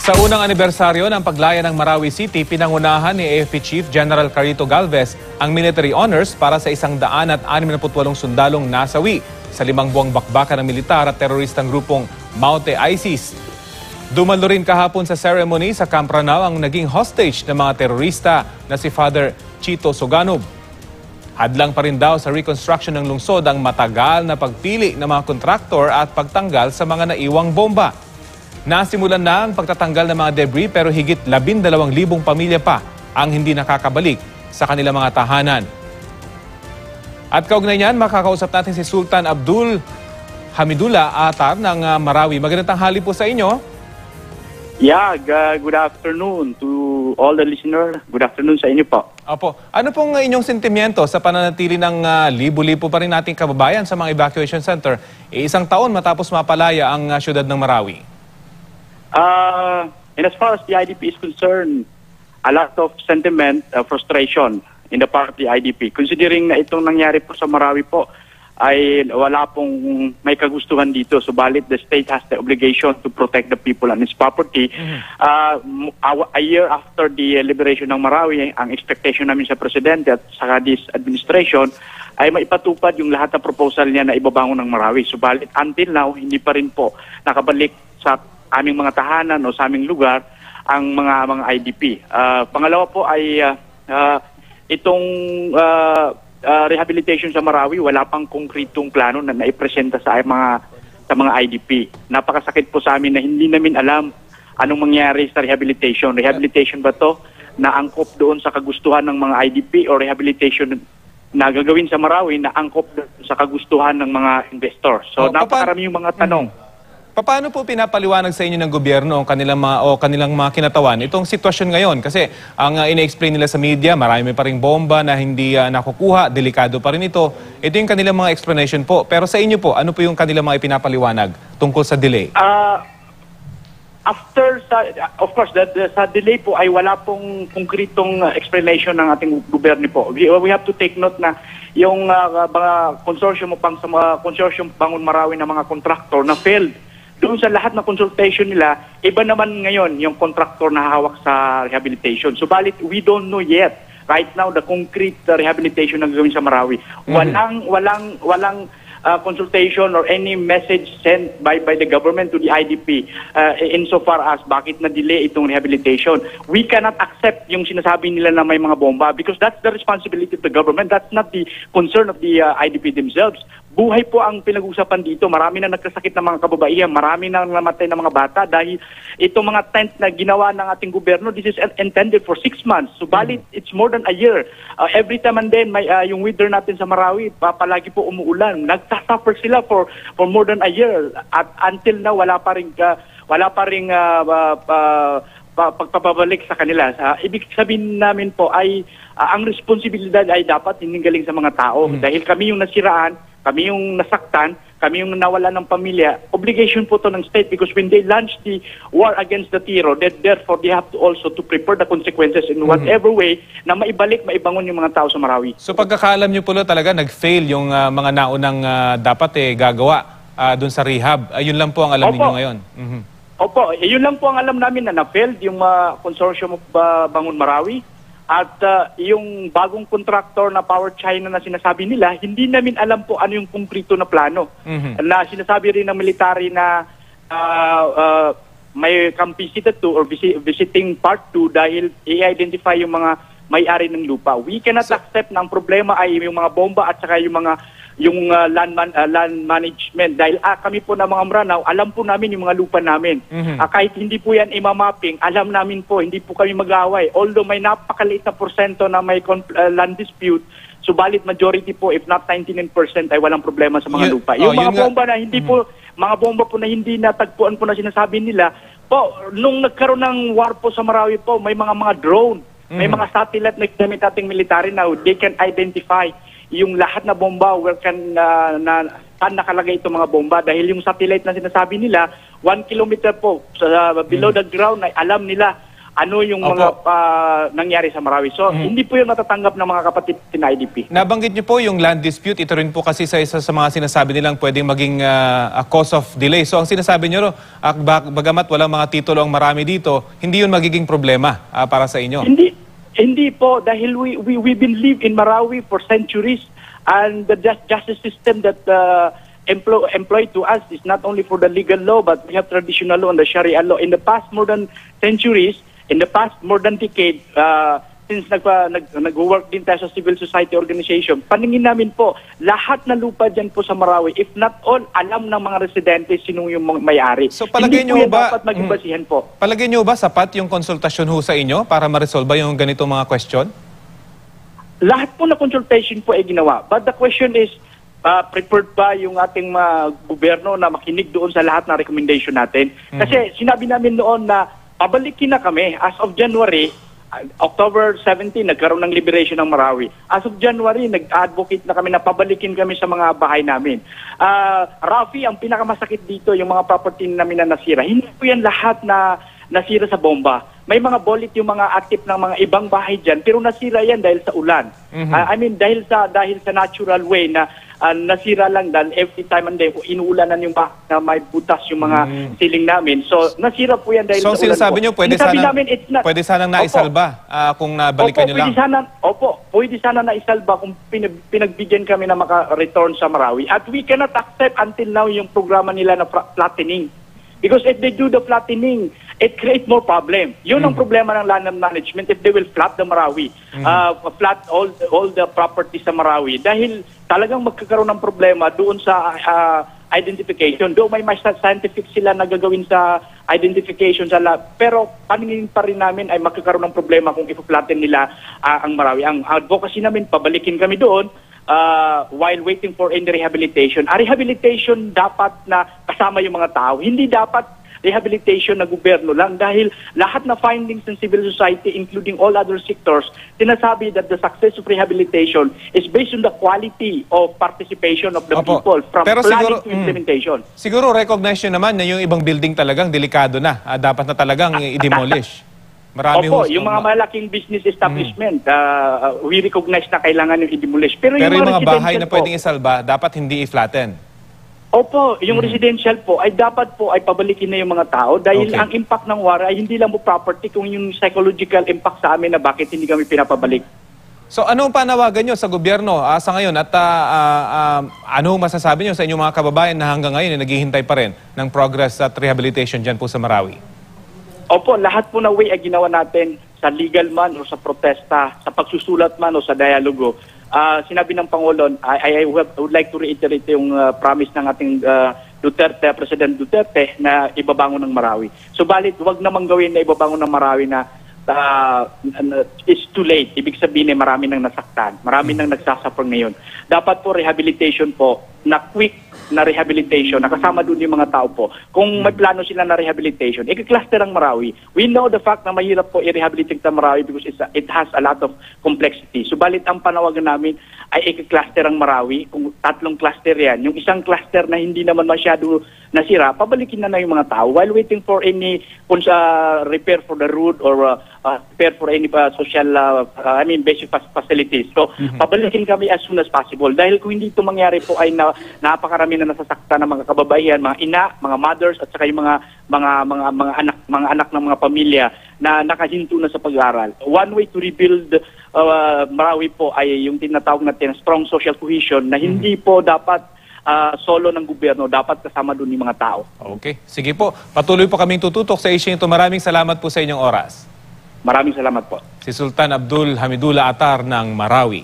Sa unang anibersaryo ng paglaya ng Marawi City, pinangunahan ni AFP Chief General Carito Galvez ang military honors para sa 168 sundalong nasawi sa 5 buwang bakbakan ng militar at teroristang grupong Maute-ISIS. Dumalo rin kahapon sa ceremony sa Camp Ranao ang naging hostage ng mga terorista na si Father Chito Soganob. Hadlang pa rin daw sa reconstruction ng lungsod ang matagal na pagpili ng mga kontraktor at pagtanggal sa mga naiwang bomba. Nasimulan na ang pagtatanggal ng mga debris pero higit 12,000 pamilya pa ang hindi nakakabalik sa kanilang mga tahanan. At kaugnay niyan, makakausap natin si Sultan Abdul Hamidullah Atar ng Marawi. Magandang tanghali po sa inyo. Yeah, good afternoon to all the listeners. Good afternoon sa inyo po. Opo. Ano pong inyong sentimiento sa pananatili ng libo-libo pa rin nating kababayan sa mga evacuation center? Isang taon matapos mapalaya ang syudad ng Marawi. And as far as the IDP is concerned, a lot of sentiment, frustration in the part of the IDP. Considering na itong nangyari po sa Marawi po, ay wala pong may kagustuhan dito. Subalit, the state has the obligation to protect the people and its property. A year after the liberation ng Marawi, ang expectation namin sa Presidente at sa this administration ay maipatupad yung lahat ng proposal niya na ibabangon ng Marawi. Subalit, until now, hindi pa rin po nakabalik sa aming mga tahanan o sa aming lugar ang mga IDP. Pangalawa po ay itong rehabilitation sa Marawi, wala pang konkretong plano na naipresenta sa mga IDP. Napakasakit po sa amin na hindi namin alam anong mangyari sa rehabilitation. Rehabilitation ba to na angkop doon sa kagustuhan ng mga IDP o rehabilitation na gagawin sa Marawi na angkop sa kagustuhan ng mga investor? So napakarami yung mga tanong. Paano po pinapaliwanag sa inyo ng gobyerno ang kanilang mga kinatawan itong sitwasyon ngayon? Kasi ang ina-explain nila sa media, marami pa ring bomba na hindi nakukuha, delikado pa rin ito. Ito yung kanilang mga explanation po. Pero sa inyo po, ano po yung kanilang mga ipinapaliwanag tungkol sa delay? Of course, sa delay po ay wala pong konkretong explanation ng ating gobyerno po. We have to take note na yung mga consortium Bangon Marawi ng mga contractor na failed doon sa lahat ng consultation nila, iba naman ngayon yung contractor na hawak sa rehabilitation. Subalit, we don't know yet right now the concrete rehabilitation na gagawin sa Marawi. Walang consultation or any message sent by the government to the IDP insofar as bakit na-delay itong rehabilitation. We cannot accept yung sinasabi nila na may mga bomba because that's the responsibility of the government. That's not the concern of the IDP themselves. Buhay po ang pinag-uusapan dito. Marami na nagkasakit ng mga kababaihan, marami na namatay ng mga bata dahil itong mga tent na ginawa ng ating gobyerno, this is intended for 6 months. Subalit, it's more than a year. Every time and then, yung weather natin sa Marawi, palagi po umuulan. Nagsasuffer sila for more than a year. At until now, wala pa ring pagpapabalik sa kanila. Ibig sabihin namin po ay ang responsibilidad ay dapat hindi galing sa mga tao. Dahil kami yung nasiraan, kami yung nasaktan, kami yung nawalan ng pamilya. Obligation po to ng state because when they launch the war against the terror, therefore they have to also to prepare the consequences in whatever way na maibangon yung mga tao sa Marawi. So pagkakaalam nyo po talaga nag-fail yung mga naunang dapat gagawa dun sa rehab. Ayun lang po ang alam niyo ngayon. Opo, yun lang po ang alam namin na na-failed yung consortium of Bangon Marawi. At yung bagong contractor na Power China na sinasabi nila, hindi namin alam po ano yung konkreto na plano. Na sinasabi rin ng military na may come visited to or visiting part 2 dahil i-identify yung mga may-ari ng lupa. We cannot accept na ang problema ay yung mga bomba at saka yung land management dahil kami po na mga Maranao, alam po namin yung mga lupa namin. Kahit hindi po yan imamapping, alam namin po, hindi po kami mag-aaway. Although may napakaliit na porsyento na may land dispute, subalit majority po, if not 99% ay walang problema sa mga lupa. Yung mga bomba na hindi po, mga bomba po na hindi natagpuan po na sinasabi nila, po, nung nagkaroon ng war po sa Marawi po, may mga drone, may mga satellite na gamit ating military now, they can identify yung lahat na bomba where saan nakalagay itong mga bomba dahil yung satellite na sinasabi nila 1 kilometer po below the ground ay alam nila ano yung mga nangyari sa Marawi. So, hindi po yung natatanggap ng mga kapatid ng IDP. Nabanggit niyo po yung land dispute. Ito rin po kasi sa isa sa mga sinasabi nilang pwedeng maging a cause of delay. So, ang sinasabi niyo, bagamat walang mga titulo ang Marami dito, hindi yun magiging problema para sa inyo? Hindi po, dahil we've been live in Marawi for centuries, and the justice system that employed to us is not only for the legal law, but we have traditional law and the Sharia law. In the past more than centuries, in the past more than decade, since nag-work din tayo sa civil society organization, paningin namin po, lahat na lupa dyan po sa Marawi, if not all, alam ng mga residente sino yung may-ari. So palagay nyo ba, dapat maging basihan po. Palagay nyo ba sapat yung konsultasyon ho sa inyo para ma-resolve yung ganitong mga question? Lahat po na consultation po ay ginawa. But the question is, prepared ba yung ating gobyerno na makinig doon sa lahat ng recommendation natin? Kasi sinabi namin noon na pabalikin na kami. As of January, October 17, nagkaroon ng liberation ng Marawi. As of January, nag-advocate na kami na pabalikin kami sa mga bahay namin. Rafi, ang pinakamasakit dito, yung mga property namin na nasira. Hindi po yan lahat na nasira sa bomba. May mga bullet yung mga active ng mga ibang bahay dyan, pero nasira yan dahil sa ulan. I mean, dahil sa natural way na nasira lang dahil every time and day, inuulanan yung bahay na may butas yung mga ceiling namin. So, nasira po yan dahil sa ulan po. So, sinasabi nyo, pwede sanang naisalba kung nabalikan nyo lang? Pwede sana naisalba kung pinagbigyan kami na maka-return sa Marawi. At we cannot accept until now yung programa nila na flattening. Because if they do the flattening, it creates more problem. Yun ang problema ng land management if they will flat the Marawi, flat all the properties sa Marawi. Dahil talagang magkakaroon ng problema doon sa identification. Doon may scientific sila na gagawin sa identification sa lab. Pero paningin pa rin namin ay magkakaroon ng problema kung i-flatten nila ang Marawi. Ang advocacy namin, pabalikin kami doon while waiting for any rehabilitation. A rehabilitation dapat na kasama yung mga tao. Hindi dapat rehabilitation na gobyerno lang dahil lahat na findings ng civil society including all other sectors, sinasabi that the success of rehabilitation is based on the quality of participation of the people from planning to implementation. Siguro recognize nyo naman na yung ibang building talagang delikado na. Dapat na talagang i-demolish. Marami yung mga malaking business establishment, we recognize na kailangan yung i-demolish. Pero yung mga bahay na pwedeng isalba, dapat hindi i-flatten. Yung residential po ay dapat po ay pabalikin na yung mga tao dahil ang impact ng war ay hindi lang po property kung yung psychological impact sa amin na bakit hindi kami pinapabalik. So anong panawagan nyo sa gobyerno sa ngayon at ano masasabi nyo sa inyong mga kababayan na hanggang ngayon naghihintay pa rin ng progress at rehabilitation dyan po sa Marawi? Lahat po na way ay ginawa natin sa legal man o sa protesta, sa pagsusulat man o sa dialogo. Sinabi ng Pangulo, I would like to reiterate yung promise ng ating President Duterte na ibabangon ng Marawi. Subalit, wag namang gawin na ibabangon ng Marawi na it's too late. Ibig sabihin marami nang nasaktan, marami nang nagsasuffer ngayon. Dapat po rehabilitation po, na quick na rehabilitation, nakasama doon yung mga tao po. Kung may plano sila na rehabilitation, i-cluster ang Marawi. We know the fact na mahirap po i-rehabilitate ang Marawi because it has a lot of complexity. Subalit ang panawagan namin ay i-cluster ang Marawi. Kung 3 cluster yan, yung isang cluster na hindi naman masyado nasira, pabalikin na yung mga tao while waiting for any repair for the road or repair for any social, basic facilities. So, pabalikin kami as soon as possible. Dahil kung hindi ito mangyari po ay napakarami na nasasaktan ng mga kababaihan, mga ina, mga mothers at saka yung mga anak ng mga pamilya na nakahinto na sa pag-aaral. One way to rebuild Marawi po ay yung tinatawag natin strong social cohesion na hindi po dapat solo ng gobyerno, dapat kasama doon yung mga tao. Okay. Sige po. Patuloy po kaming tututok sa issue ito. Maraming salamat po sa inyong oras. Maraming salamat po. Si Sultan Abdul Hamidullah Atar ng Marawi.